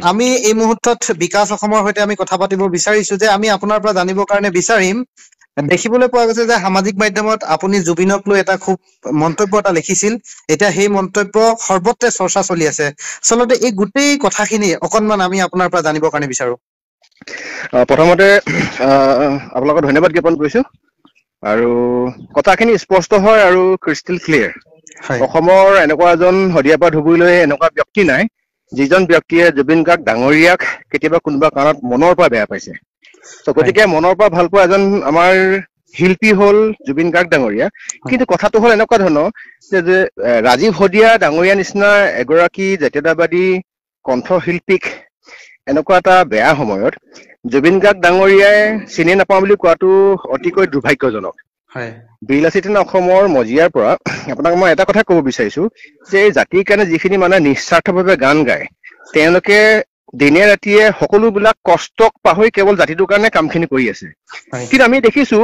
আমি এই মুহূৰ্তত বিকাশ অসমৰ সৈতে আমি কথা পাতিব বিচাৰিছো যে আমি আপোনাৰ পৰা জানিবৰ কাৰণে বিচাৰিম দেখিবলৈ পোৱা গৈছে যে সামাজিক মাধ্যমত আপুনি জুবিনক লৈ এটা খুব মন্তব্য এটা লিখিছিল এতিয়া সেই মন্তব্য সৰ্বত্ৰে চৰ্চা চলি আছে আচলতে এই গোটেই কথাখিনি অকনমান আমি আপোনাৰ পৰা জানিবৰ কাৰণে বিচাৰো প্ৰথমতে আপোনালোকক ধন্যবাদ জ্ঞাপন কৰিছো আৰু কথাখিনি স্পষ্ট হয় আৰু ক্ৰিষ্টেল ক্লিয়াৰ অসমৰ এনেকুৱা এজন হদিয়াপা ধুবুৰীলৈ এনেকুৱা ব্যক্তি নাই যিজন ব্যক্তিয়ে জুবিন গাৰ্গ ডাঙৰীয়াক কেতিয়াবা কোনোবা কাৰণত মনৰ পৰা বেয়া পাইছে গতিকে মনৰ পৰা ভাল পোৱা এজন আমাৰ শিল্পী হল জুবিন গাৰ্গ ডাঙৰীয়া কিন্তু কথাটো হল এনেকুৱা ধৰণৰ যে ৰাজীৱ হদিয়া ডাঙৰীয়া নিচিনা এগৰাকী জাতীয়তাবাদী কণ্ঠশিল্পীক এনেকুৱা এটা বেয়া সময়ত জুবিন গাৰ্গ ডাঙৰীয়াই চিনি নাপাওঁ বুলি কোৱাটো অতিকৈ দুৰ্ভাগ্যজনক বিলাসিতান অসমৰ মজিয়াৰ পৰা আপোনাক মই এটা কথা ক'ব বিচাৰিছো যে জাতিৰ কাৰণে যিখিনি মানুহে নিস্বাৰ্থভাৱে গান গায় তেওঁলোকে দিনে ৰাতিয়ে সকলোবিলাক কষ্টক পাহৰি কেৱল জাতিটোৰ কাৰণে কামখিনি কৰি আছে কিন্তু আমি দেখিছো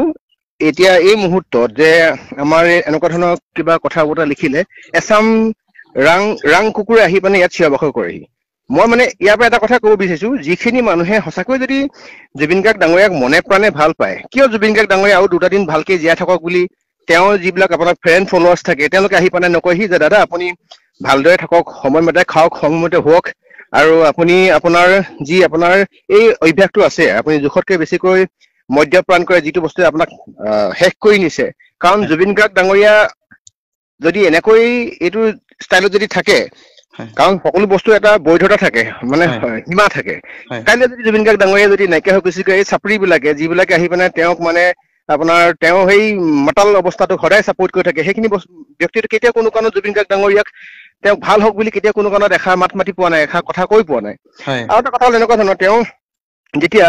এতিয়া এই মুহূৰ্তত যে আমাৰ এনেকুৱা ধৰণৰ কিবা কথা বতৰা লিখিলে এছাম ৰাং কুকুৰে আহি মানে ইয়াত চিঞৰ বাখৰ কৰেহি মই মানে ইয়াৰ পৰা এটা কথা ক'ব বিচাৰিছো যিখিনি মানুহে সঁচাকৈ যদি জুবিন গাৰ্গ ডাঙৰীয়াক মনে প্ৰাণে ভাল পায় কিয় জুবিন গাৰ্গ ডাঙৰীয়া আৰু দুটা দিন ভালকে জীয়াই থাকক বুলি তেওঁ যিবিলাক আপোনাৰ ফ্ৰেণ্ড ফলোৱাৰ্ছ থাকে তেওঁলোকে আহি পানে নকয়হি যে দাদা আপুনি ভালদৰে থাকক সময়মতে খাওক সময়মতে শুৱক আৰু আপুনি আপোনাৰ যি আপোনাৰ এই অভ্যাসটো আছে আপুনি জোখতকৈ বেছিকৈ মদ্যপান কৰে যিটো বস্তুৱে আপোনাক শেষ কৰি নিছে কাৰণ জুবিন গাৰ্গ ডাঙৰীয়া যদি এনেকৈ এইটো ষ্টাইলত যদি থাকে কাৰণ সকলো বস্তু এটা বৈধতা থাকে মানে সীমা থাকে কাইলৈ যদি জুবিন গাৰ্গ ডাঙৰীয়া যদি নাইকিয়া হৈ গুচি গৈ এই চাপৰিবিলাকে যিবিলাকে আহি মানে তেওঁক মানে আপোনাৰ তেওঁ সেই মাতাল অৱস্থাটোক সদায় ছাপোৰ্ট কৰি থাকে সেইখিনি ব্যক্তিটো কেতিয়াও কোনো কাৰণত জুবিন গাৰ্গ ডাঙৰীয়াক তেওঁক ভাল হওক বুলি কেতিয়াও কোনো কাৰণত এষাৰ মাত মাতি পোৱা নাই এষাৰ কথা কৈ পোৱা নাই আৰু এটা কথা হ'ল এনেকুৱা ধৰণৰ তেওঁ যেতিয়া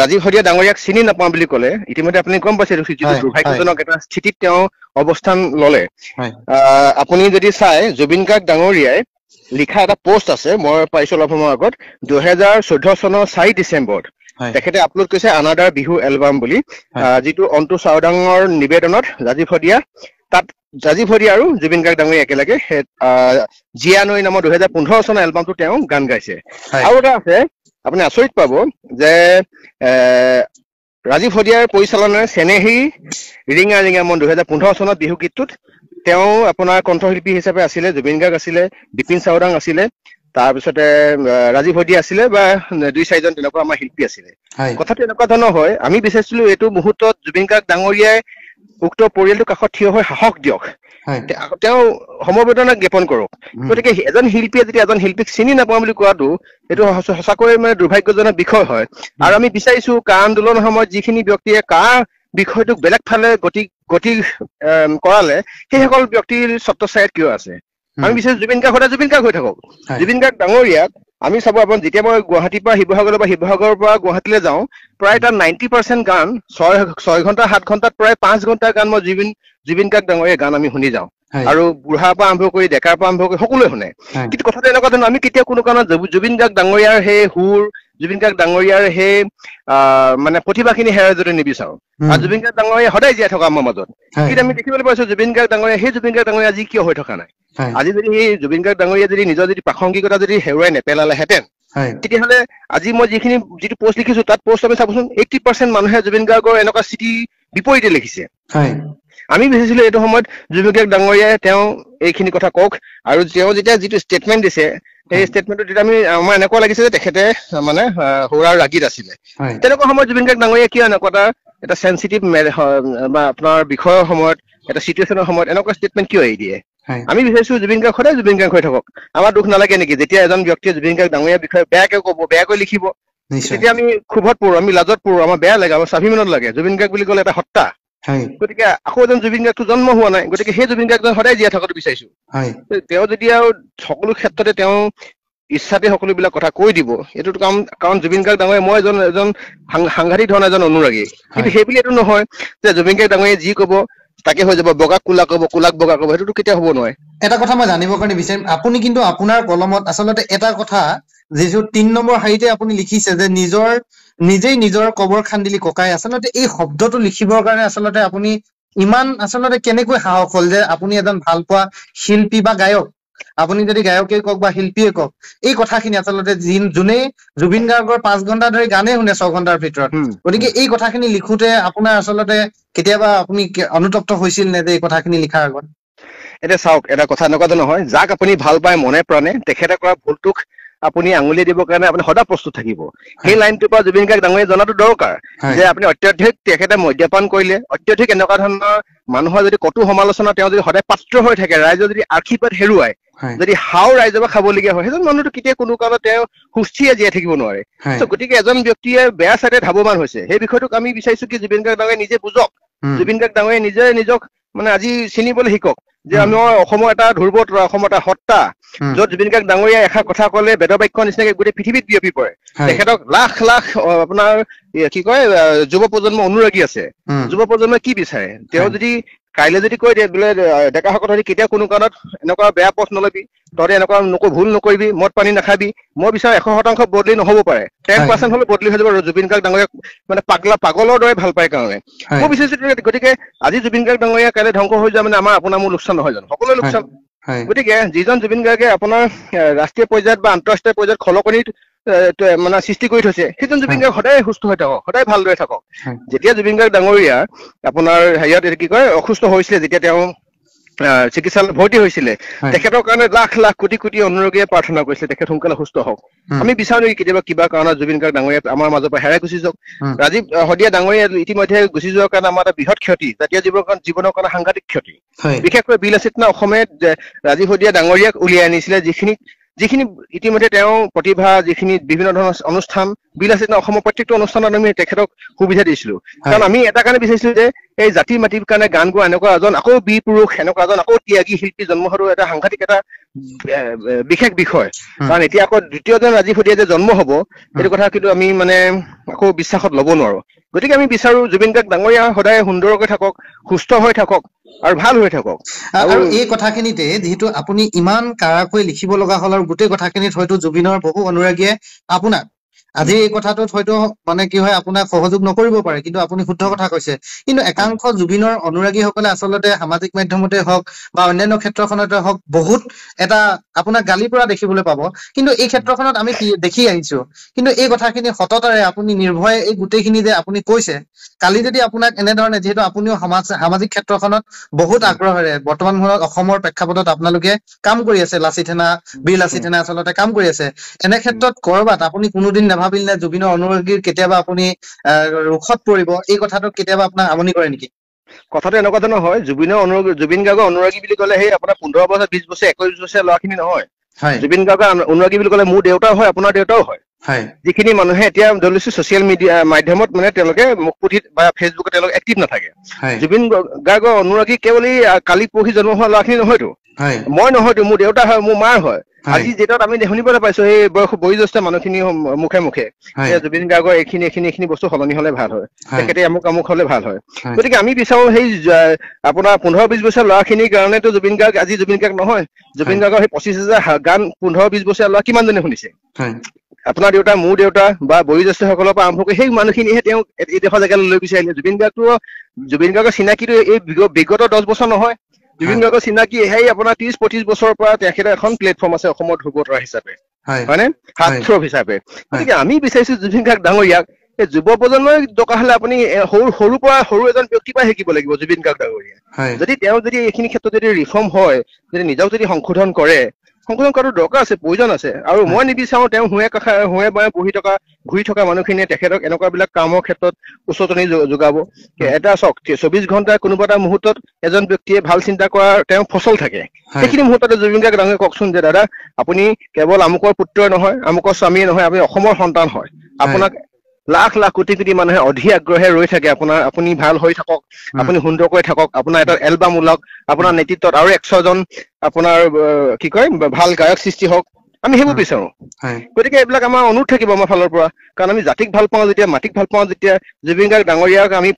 ৰাজীৱ হদিয়া ডাঙৰীয়াক চিনি নাপাওঁ বুলি ক'লে ইতিমধ্যে আপুনি গম পাইছে যিটো দুৰ্ভাগ্যজনক এটা স্থিতিত তেওঁ অৱস্থান ললে আপুনি যদি চাই জুবিন গাৰ্গ ডাঙৰীয়াই লিখা এটা পোষ্ট আছে মই পাইছো অলপ সময়ৰ আগত 2014 চনৰ 4 ডিচেম্বৰত তেখেতে আপলোড কৰিছে আনাদাৰ বিহু এলবাম বুলি যিটো অন্তু চাওডাঙৰ নিবেদনত ৰাজীৱ হদিয়া তাত ৰাজীৱ হদিয়া আৰু জুবিন গাৰ্গ ডাঙৰীয়া একেলগে জিয়া নৈ নামৰ 2015 চনৰ এলবামটো তেওঁ গান গাইছে আৰু এটা আছে আপুনি আচৰিত পাব যে ৰাজীৱ হদিয়াৰ পৰিচালনাৰে চেনেহী ৰিঙা ৰিঙা মন 2015 চনত বিহু গীতটোত তেওঁ আপোনাৰ কণ্ঠশিল্পী হিচাপে আছিলে জুবিন গাৰ্গ আছিলে বিপিন চাওডাং আছিলে তাৰপিছতে ৰাজীৱ হদিয়া আছিলে বা 2-4জন তেনেকুৱা আমাৰ শিল্পী আছিলে কথাটো এনেকুৱা ধৰণৰ হয় আমি বিচাৰিছিলো এইটো মুহূৰ্তত জুবিন গাৰ্গ ডাঙৰীয়াই উক্ত পৰিয়ালটোৰ কাষত থিয় হৈ সাহস দিয়ক তেওঁ সমবেদনা জ্ঞাপন কৰক গতিকে এজন শিল্পীয়ে যদি এজন শিল্পীক চিনি নাপাওঁ বুলি কোৱাটো এইটো সঁচাকৈ মানে দুৰ্ভাগ্যজনক বিষয় হয় আৰু আমি বিচাৰিছো কা আন্দোলনৰ সময়ত যিখিনি ব্যক্তিয়ে কা বিষয়টোক বেলেগ ফালে গতি কৰালে সেইসকল ব্যক্তিৰ ছত্ৰছায়াত কিয় আছে আমি বিচাৰিছো জুবিন গাৰ্গ সদায় জুবিন গাৰ্গ হৈ থাকক জুবিন গাৰ্গ ডাঙৰীয়াক আমি চাব আপুনি যেতিয়া মই গুৱাহাটীৰ পৰা শিৱসাগৰলৈ বা শিৱসাগৰৰ পৰা গুৱাহাটীলৈ যাওঁ প্ৰায় তাত 90% গান 6 ঘণ্টা 7 ঘণ্টাত প্ৰায় 5 ঘণ্টা গান মই জুবিন গাৰ্গ ডাঙৰীয়া গান আমি শুনি যাওঁ আৰু বুঢ়াৰ পৰা আৰম্ভ কৰি ডেকাৰ পৰা আৰম্ভ কৰি সকলোৱে শুনে কিন্তু কথাটো এনেকুৱা ধৰণৰ আমি কেতিয়াও কোনো কাৰণত জুবিন গাৰ্গ ডাঙৰীয়াৰ সেই সুৰ জুবিন গাৰ্গ ডাঙৰীয়াৰ সেই মানে প্ৰতিভাখিনি হেৰাই যদি নিবিচাৰো আৰু জুবিন গাৰ্গ ডাঙৰীয়া সদায় জীয়াই থকা আমাৰ মাজত কিন্তু আমি দেখিবলৈ পাইছো জুবিন গাৰ্গ ডাঙৰীয়া সেই জুবিন গাৰ্গ ডাঙৰীয়া আজি কিয় হৈ থকা নাই আজি যদি সেই জুবিন গাৰ্গ ডাঙৰীয়া যদি নিজৰ যদি প্ৰাসংগিকতা যদি হেৰুৱাই নেপেলালেহেঁতেন তেতিয়াহ'লে আজি মই যিটো পোষ্ট লিখিছো তাত পোষ্ট আমি চাবচোন 80% মানুহে জুবিন গাৰ্গৰ এনেকুৱা স্থিতি বিপৰীতে লিখিছে আমি বিচাৰিছিলো এইটো সময়ত জুবিন গাৰ্গ ডাঙৰীয়াই তেওঁ এইখিনি কথা কওক আৰু তেওঁ যেতিয়া যিটো ষ্টেটমেণ্ট দিছে সেই ষ্টেটমেণ্টটো তেতিয়া আমাৰ এনেকুৱা লাগিছে যে তেখেতে মানে সুৰাৰ ৰাগীত আছিলে তেনেকুৱা সময়ত জুবিন গাৰ্গ ডাঙৰীয়া কিয় এনেকুৱা এটা চেঞ্চিটিভ বা আপোনাৰ বিষয়ৰ সময়ত এটা চিটুৱেশ্যনৰ সময়ত এনেকুৱা ষ্টেটমেণ্ট কিয় এৰি দিয়ে আমি বিচাৰিছো জুবিন গাৰ্গ সদায় জুবিন গাৰ্গ হৈ থাকক আমাৰ দুখ নালাগে নেকি যেতিয়া এজন ব্যক্তিয়ে জুবিন গাৰ্গ ডাঙৰীয়াৰ বিষয়ে বেয়াকৈ ক'ব বেয়াকৈ লিখিব তেতিয়া আমি ক্ষোভত পৰো আমি লাজত পৰো আমাৰ বেয়া লাগে আমাৰ স্বাভিমানত লাগে জুবিন গাৰ্গ বুলি ক'লে এটা হত্যা গতিকে আকৌ এজন জুবিন গাৰ্গটো জন্ম হোৱা নাই গতিকে সেই জুবিন গাৰ্গজন সদায় জীয়াই থকাটো বিচাৰিছো তেওঁ যদি আৰু সকলো ক্ষেত্ৰতে তেওঁ ইচ্ছাতে সকলোবিলাক কথা কৈ দিব এইটো কাৰণ জুবিন গাৰ্গ ডাঙৰীয়া মই এজন সাংঘাতিক ধৰণৰ এজন অনুৰাগী কিন্তু সেইবুলি এইটো নহয় যে জুবিন গাৰ্গ ডাঙৰীয়া যি ক'ব তাকে হৈ যাব বগাক কোলা ক'ব কোলাক বগা ক'ব সেইটোতো কেতিয়া হ'ব নোৱাৰে এটা কথা মই জানিবৰ কাৰণে বিচাৰিম আপুনি কিন্তু আপোনাৰ কলমত আচলতে এটা কথা যিটো 3 নম্বৰ শাৰীতে আপুনি লিখিছে যে নিজেই নিজৰ কবৰ খান্দিলি ককাই আচলতে এই শব্দটো লিখিবৰ কাৰণে আচলতে আপুনি ইমান আচলতে কেনেকৈ সাহস হ'ল যে আপুনি এজন ভাল পোৱা শিল্পী বা গায়ক আপুনি যদি গায়কে কওক বা শিল্পীয়ে কওক, এই কথাখিনি আচলতে যোনে জুবিন গাৰ্গৰ 5 ঘণ্টা ধৰি গানেই শুনে 6 ঘণ্টাৰ ভিতৰত, গতিকে এই কথাখিনি লিখোতে আপোনাৰ আচলতে কেতিয়াবা আপুনি অনুতপ্ত হৈছিল নে যে এই কথাখিনি লিখাৰ আগত? এতিয়া চাওক, এটা কথা এনেকুৱা নহয়, যাক আপুনি ভাল পায় মনে প্ৰাণে তেখেতে কৰা ভুলটোক আপুনি আঙুলি দিবৰ কাৰণে আপুনি সদায় প্ৰস্তুত থাকিব। সেই লাইনটোৰ পৰা জুবিন গাৰ্গ ডাঙৰীয়ে জনাটো দৰকাৰ যে আপুনি অত্যাধিক তেখেতে মদ্যপান কৰিলে, অত্যাধিক এনেকুৱা ধৰণৰ মানুহৰ যদি কটু সমালোচনা তেওঁ যদি সদায় পাত্ৰ হৈ থাকে, ৰাইজে যদি আশীৰ্বাদ হেৰুৱায়, যদি হাও ৰাইজৰ পৰা খাবলগীয়া হয়, সেইজন মানুহটো কেতিয়া কোনো কাৰণত তেওঁ সুস্থিৰে জীয়াই থাকিব নোৱাৰে। গতিকে এজন ব্যক্তিয়ে বেয়া চাইডে ধাৱমান হৈছে, সেই বিষয়টোক আমি বিচাৰিছো কি জুবিন গাৰ্গ ডাঙৰীয়ে নিজে বুজক, জুবিন গাৰ্গ ডাঙৰীয়ে নিজে নিজক মানে আজি চিনিবলৈ শিকক যে আমাৰ অসমৰ এটা ধ্ৰুৱত, অসমৰ এটা সত্তা, য'ত জুবিন গাৰ্গ ডাঙৰীয়া এষাৰ কথা ক'লে বেদবাক্য নিচিনাকে গোটেই পৃথিৱীত বিয়পি পৰে। তেখেতক লাখ লাখ আপোনাৰ কি কয় যুৱ প্ৰজন্ম অনুৰাগী আছে। যুৱ প্ৰজন্মই কি বিচাৰে? তেওঁ যদি কাইলৈ যদি কৈ দিয়ে বোলে ডেকাসকল যদি কেতিয়াও কোনো কাৰণত এনেকুৱা বেয়া পথ নলবি, তহঁতে এনেকুৱা ভুল নকৰিবি, মদ পানী নাখাবি, মই বিচাৰো 100% বদলি নহ'ব পাৰে, 10% হ'লেও বদলি হৈ যাব জুবিন গাৰ্গ ডাঙৰীয়াক মানে পাগলৰ দৰে ভাল পায় কাৰণে। মই বিচাৰিছো গতিকে আজি জুবিন গাৰ্গ ডাঙৰীয়া কাইলৈ ধ্বংস হৈ যোৱা মানে আমাৰ আপোনাৰ মোৰ লোকচান নহয় জানো? সকলোৱে লোকচান। গতিকে যিজন জুবিন গাৰ্গে আপোনাৰ ৰাষ্ট্ৰীয় পৰ্যায়ত বা আন্তঃৰাষ্ট্ৰীয় পৰ্যায়ত খলকনিত মানে সৃষ্টি কৰি থৈছে, সেইজন জুবিন গাৰ্গ সদায় সুস্থ হৈ থাকক, সদায় ভালদৰে থাকক। যেতিয়া জুবিন গাৰ্গ ডাঙৰীয়া আপোনাৰ হেৰিয়াত কি কয় অসুস্থ হৈছিলে, যেতিয়া তেওঁ চিকিৎসালয়ত ভৰ্তি হৈছিলে, তেখেতৰ কাৰণে লাখ লাখ কোটি কোটি অনুৰাগীয়ে প্ৰাৰ্থনা কৰিছিলে তেখেত সোনকালে সুস্থ হওক। আমি বিচাৰো নেকি কেতিয়াবা কিবা কাৰণত জুবিন গাৰ্গ ডাঙৰীয়া আমাৰ মাজৰ পৰা হেৰাই গুচি যাওক? ৰাজীৱ শদিয়া ডাঙৰীয়া ইতিমধ্যে গুচি যোৱাৰ কাৰণে আমাৰ এটা বৃহৎ ক্ষতি, জাতীয় জীৱনৰ কাৰণে সাংঘাতিক ক্ষতি। বিশেষকৈ বিলাসিতা অসমে ৰাজীৱ শদিয়া ডাঙৰীয়াক উলিয়াই আনিছিলে, যিখিনি ইতিমধ্যে তেওঁ প্ৰতিভা, যিখিনি বিভিন্ন ধৰণৰ অনুষ্ঠান, বিলাসিতা অসমৰ প্ৰত্যেকটো অনুষ্ঠানত আমি তেখেতক সুবিধা দিছিলো। কাৰণ আমি এটা কাৰণে বিচাৰিছিলো যে এই জাতি মাটিৰ কাৰণে গান গোৱা এনেকুৱা এজন আকৌ বীৰ পুৰুষ, এনেকুৱা এজন আকৌ ত্যাগী শিল্পী জন্ম হোৱাটো এটা সাংঘাতিক এটা বিশেষ বিষয়। কাৰণ এতিয়া আকৌ দ্বিতীয়জন ৰাজীৱ শদিয়া যে জন্ম হব, সেইটো কথা কিন্তু আমি মানে আকৌ বিশ্বাসত ল'ব নোৱাৰো। গতিকে আমি বিচাৰো জুবিন গাৰ্গ ডাঙৰীয়া সদায় সুন্দৰকৈ থাকক, সুস্থ হৈ থাকক আৰু ভাল হৈ থাকক। আৰু এই কথাখিনিতে যিহেতু আপুনি ইমান কাৰাকৈ লিখিব লগা হ'ল আৰু গোটেই কথাখিনিত হয়তো জুবিনৰ বহু অনুৰাগীয়ে আপোনাক আজি এই কথাটোত হয়তো মানে কি হয় আপোনাক সহযোগ নকৰিব পাৰে, কিন্তু আপুনি শুদ্ধ কথা কৈছে। কিন্তু একাংশ জুবিনৰ অনুৰাগীসকলে আচলতে সামাজিক মাধ্যমতে হওক বা অন্যান্য ক্ষেত্ৰখনতে হওক বহুত এটা আপোনাক গালি পৰা দেখিবলৈ পাব। কিন্তু এই ক্ষেত্ৰখনত আমি দেখি আহিছো, কিন্তু এই কথাখিনি সততাৰে আপুনি নিৰ্ভয়ে এই গোটেইখিনি যে আপুনি কৈছে, কালি যদি আপোনাক এনেধৰণে, যিহেতু আপুনিও সামাজিক ক্ষেত্ৰখনত বহুত আগ্ৰহেৰে বৰ্তমান সময়ত অসমৰ প্ৰেক্ষাপটত আপোনালোকে কাম কৰি আছে, বীৰ লাচিত সেনা আচলতে কাম কৰি আছে, এনে ক্ষেত্ৰত কৰবাত আপুনি কোনোদিন নাভাবিল নে জুবিনৰ অনুৰাগীৰ কেতিয়াবা আপুনি ৰোষত পৰিব? এই কথাটো কেতিয়াবা আপোনাক আমনি কৰে নেকি? কথাটো এনেকুৱা ধৰণৰ হয়, জুবিন গাৰ্গৰ অনুৰাগী বুলি ক'লে সেই আপোনাৰ 15 বছৰ, 20 বছৰ, 21 বছৰীয়া ল'ৰাখিনি নহয়। জুবিন গাৰ্গৰ অনুৰাগী বুলি ক'লে মোৰ দেউতাও হয়, আপোনাৰ দেউতাও হয়। যিখিনি মানুহে এতিয়া ধৰিছো ছচিয়েল মিডিয়া মাধ্যমত মানে তেওঁলোকে মুখপুঠিত বা ফেচবুকত তেওঁলোকে এক্টিভ নাথাকে। জুবিন গাৰ্গৰ অনুৰাগী কেৱল কালি পৰহি জন্ম হোৱা ল'ৰাখিনি নহয়তো, মই নহয়তো, মোৰ দেউতা হয়, মোৰ মাৰ হয়। আজি যেটাত আমি শুনিবলৈ পাইছো এই বয়োজ্যেষ্ঠ মানুহখিনি মুখে মুখে জুবিন গাৰ্গৰ এইখিনি বস্তু সলনি হলে ভাল হয়, তেখেতে আমুক হলে ভাল হয়। গতিকে আমি বিচাৰো সেই আপোনাৰ 15-20 বছৰীয়া ল'ৰাখিনিৰ কাৰণেতো জুবিন গাৰ্গ আজি জুবিন গাৰ্গ নহয়। জুবিন গাৰ্গৰ সেই 25,000 গান 15-20 বছৰীয়া ল'ৰা কিমানজনে শুনিছে? আপোনাৰ দেউতা, মোৰ দেউতা বা বয়োজ্যেষ্ঠসকলৰ পৰা আৰম্ভ কৰি সেই মানুহখিনিহে তেওঁক এইডোখৰ জেগালৈ লৈ গুচি আহিলে। জুবিন গাৰ্গৰ চিনাকিটো এই বিগত 10 বছৰ নহয়। জুবিন গাৰ্গৰ চিনাকি সেই আপোনাৰ 30-35 বছৰৰ পৰা তেখেতৰ এখন প্লেটফৰ্ম আছে অসমৰ ধ্ৰুৱতৰা হিচাপে, হয়নে, হাৰ্টথ্ৰব হিচাপে। গতিকে আমি বিচাৰিছো জুবিন গাৰ্গ ডাঙৰীয়াক এই যুৱ প্ৰজন্মই দৰকাৰ হলে আপুনি সৰু এজন ব্যক্তিৰ পৰা শিকিব লাগিব জুবিন গাৰ্গ ডাঙৰীয়া। তেওঁ যদি এইখিনি ক্ষেত্ৰত যদি ৰিফৰ্ম হয়, যদি নিজক যদি সংশোধন কৰাটো দৰকাৰ আছে, প্ৰয়োজন আছে। আৰু মই নিবিচাৰো তেওঁ হুৱে বায়ে ঘূৰি থকা মানুহখিনিয়ে তেখেতক এনেকুৱা বিলাক কামৰ ক্ষেত্ৰত উচতনি যোগাব। এটা চাওক, 24 ঘণ্টা কোনোবা এটা মুহূৰ্তত এজন ব্যক্তিয়ে ভাল চিন্তা কৰাৰ তেওঁ ফচল থাকে। সেইখিনি মুহূৰ্ততে জুবিন গাৰ্গ ডাঙৰীয়াক কওকচোন যে দাদা, আপুনি কেৱল আমুকৰ পুত্ৰই নহয়, আমুকৰ স্বামীয়ে নহয়, আপুনি অসমৰ সন্তান হয়। আপোনাক লাখ লাখ কোটি কোটি মানুহে অধীৰ আগ্ৰহে ৰৈ থাকে আপুনি ভাল হৈ থাকক, আপুনি সুন্দৰকৈ থাকক, আপোনাৰ এটা এলবাম ওলাওক, আপোনাৰ নেতৃত্বত আৰু 100 জন আপোনাৰ কি কয় ভাল গায়ক সৃষ্টি হওক, আমি সেইবোৰ বিচাৰো। গতিকে এইবিলাক আমাৰ অনুৰোধ থাকিব আমাৰ ফালৰ পৰা, কাৰণ আমি জাতিক ভাল পাওঁ যেতিয়া, মাটিক ভাল পাওঁ যেতিয়া, জুবিন গাৰ্গ ডাঙৰীয়াক আমি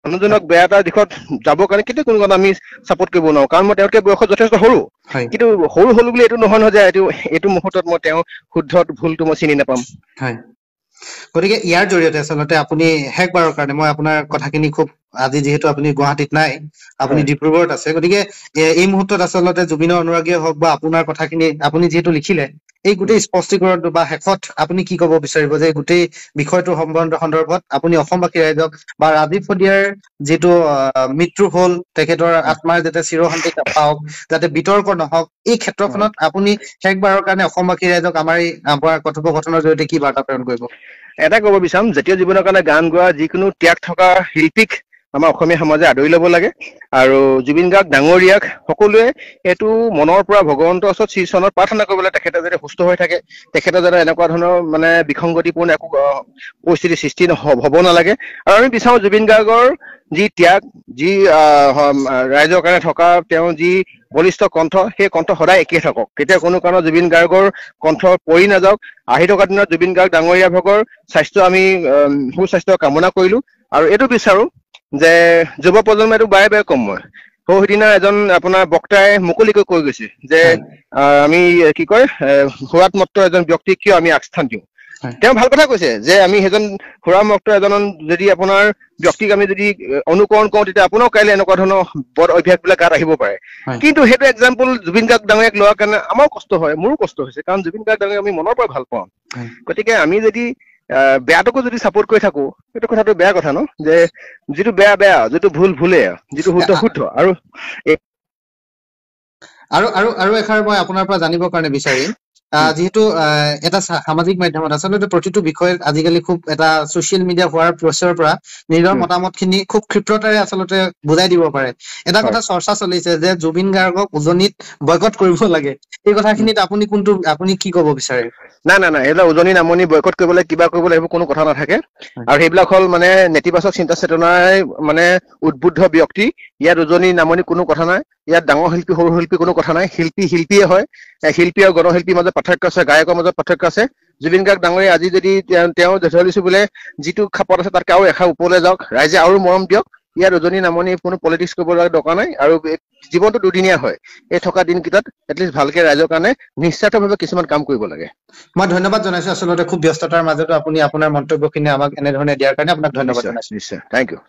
মানুহজনক বেয়া এটা দিশত যাবৰ কাৰণে কেতিয়া কোনো কথা আমি চাপোৰ্ট কৰিব নোৱাৰো, কাৰণ মই তেওঁতকে বয়সত যথেষ্ট সৰু। কিন্তু সৰু বুলি এইটো নহয় যে এইটো মুহূৰ্তত মই তেওঁ শুদ্ধ ভুলটো মই চিনি নাপাম। গতিকে ইয়াৰ জৰিয়তে আচলতে আপুনি শেষবাৰৰ কাৰণে মই আপোনাৰ কথাখিনি খুব আজি যিহেতু আপুনি গুৱাহাটীত নাই, আপুনি ডিব্ৰুগড়ত আছে, গতিকে এই মুহূৰ্তত আচলতে জুবিনৰ অনুৰাগীয়ে হওক বা আপোনাৰ কথাখিনি আপুনি যিহেতু লিখিলে, এই গোটেই স্পষ্টীকৰণটো বা শেষত আপুনি কি ক'ব বিচাৰিব যে গোটেই বিষয়টোৰ সন্দৰ্ভত আপুনি অসমবাসী ৰাইজক বা ৰাজীৱ শদিয়াৰ যিটো মৃত্যু হল, তেখেতৰ আত্মাৰ যাতে চিৰশান্তি পাওক, যাতে বিতৰ্ক নহওক, এই ক্ষেত্ৰখনত আপুনি শেষবাৰৰ কাৰণে অসমবাসী ৰাইজক আমাৰ এই কথোপকথনৰ জৰিয়তে কি বাৰ্তা প্ৰেৰণ কৰিব? এটা ক'ব বিচাৰিম, জাতীয় জীৱনৰ কাৰণে গান গোৱা যিকোনো ত্যাগ থকা শিল্পীক আমাৰ অসমীয়া সমাজে আদৰি ল'ব লাগে। আৰু জুবিন গাৰ্গ ডাঙৰীয়াক সকলোৱে এইটো মনৰ পৰা ভগৱন্তৰ ওচৰত শ্ৰীচৰণত প্ৰাৰ্থনা কৰিবলৈ, তেখেতে যাতে সুস্থ হৈ থাকে, তেখেতে যাতে এনেকুৱা ধৰণৰ মানে বিসংগতিপূৰ্ণ একো পৰিস্থিতিৰ সৃষ্টি হ'ব নালাগে। আৰু আমি বিচাৰো জুবিন গাৰ্গৰ যি ত্যাগ, যি ৰাইজৰ কাৰণে থকা তেওঁ যি বলিষ্ঠ কণ্ঠ, সেই কণ্ঠ সদায় একেই থাকক, কেতিয়া কোনো কাৰণত জুবিন গাৰ্গৰ কণ্ঠ পৰি নাযাওক। আহি থকা দিনত জুবিন গাৰ্গ ডাঙৰীয়া ভাগৰ স্বাস্থ্য আমি সুস্বাস্থ্য কামনা কৰিলো। আৰু এইটো বিচাৰো যে যুৱ প্ৰজন্মটো বাৰে বাৰে কম মই সেইদিনা এজন আপোনাৰ বক্তাই মুকলিকৈ কৈ গৈছে যে আমি কি কয় সুৰাত্মত্ত এজন ব্যক্তিক কিয় আমি আগস্থান দিওঁ। তেওঁ ভাল কথা কৈছে যে আমি সেইজন সুৰামুক্ত এজন যদি আপোনাৰ ব্যক্তিক আমি যদি অনুকৰণ কৰোঁ, তেতিয়া আপোনাৰো কাইলৈ এনেকুৱা ধৰণৰ বদ অভ্যাসবিলাক গাত আহিব পাৰে। কিন্তু সেইটো এক্সাম্পল জুবিন গাৰ্গ ডাঙৰীয়াক লোৱাৰ কাৰণে আমাৰো কষ্ট হয়, মোৰো কষ্ট হৈছে, কাৰণ জুবিন গাৰ্গ ডাঙৰীয়াক আমি মনৰ পৰা ভাল পাওঁ। গতিকে আমি যদি বেয়াটোকো যদি চাপোৰ্ট কৰি থাকো, সেইটো কথাটো বেয়া কথা ন, যে যিটো বেয়া বেয়া, যিটো ভুল ভুলে, যিটো শুদ্ধ শুদ্ধ। আৰু এষাৰ মই আপোনাৰ পৰা জানিবৰ কাৰণে বিচাৰিম, যিহেতু এটা সামাজিক মাধ্যমত আচলতে প্ৰতিটো বিষয়ে আজিকালি খুব এটা ছচিয়েল মিডিয়া হোৱাৰ পিছৰ পৰা নিজৰ মতামত খিনি খুব ক্ষিপ্ৰতাৰে আচলতে বুজাই দিব পাৰে। এটা কথা চৰ্চা চলিছে যে জুবিন গাৰ্গক উজনিত বয়কট কৰিব লাগে, এই কথাখিনিত আপুনি কি ক'ব বিচাৰে? নাই, এইবিলাক উজনি নামনি বয়কট কৰিবলৈ কিবা কৰিবলৈ এইবোৰ কোনো কথা নাথাকে। আৰু সেইবিলাক হ'ল মানে নেতিবাচক চিন্তা চেতনাই মানে উদ্বুদ্ধ ব্যক্তি। ইয়াত উজনি নামনি কোনো কথা নাই, ইয়াত ডাঙৰ শিল্পী সৰু শিল্পী কোনো কথা নাই। শিল্পী শিল্পীয়ে হয়, শিল্পী আৰু গণশিল্পীৰ মাজত পাৰ্থক্য আছে, গায়কৰ মাজত পাৰ্থক্য আছে। জুবিন গাৰ্গ ডাঙৰীয়া আজি যদি তেওঁ ধৰিছো বোলে যিটো খাপত আছে তাতকে আৰু এখাপ ওপৰলৈ যাওক, ৰাইজে আৰু মৰম দিয়ক। ইয়াত উজনি নামনি কোনো পলিটিক্স কৰিব লগা দৰকাৰ নাই। আৰু জীৱনটো দুদিনীয়া হয়, এই থকা দিনকেইটাত এটলিষ্ট ভালকে ৰাইজৰ কাৰণে নিস্বাৰ্থভাৱে কিছুমান কাম কৰিব লাগে। মই ধন্যবাদ জনাইছো, আচলতে খুব ব্যস্ততাৰ মাজতো আপুনি আপোনাৰ মন্তব্যখিনি আমাক এনেধৰণে দিয়াৰ কাৰণে আপোনাক ধন্যবাদ জনাইছো। নিশ্চয়, থেংক ইউ।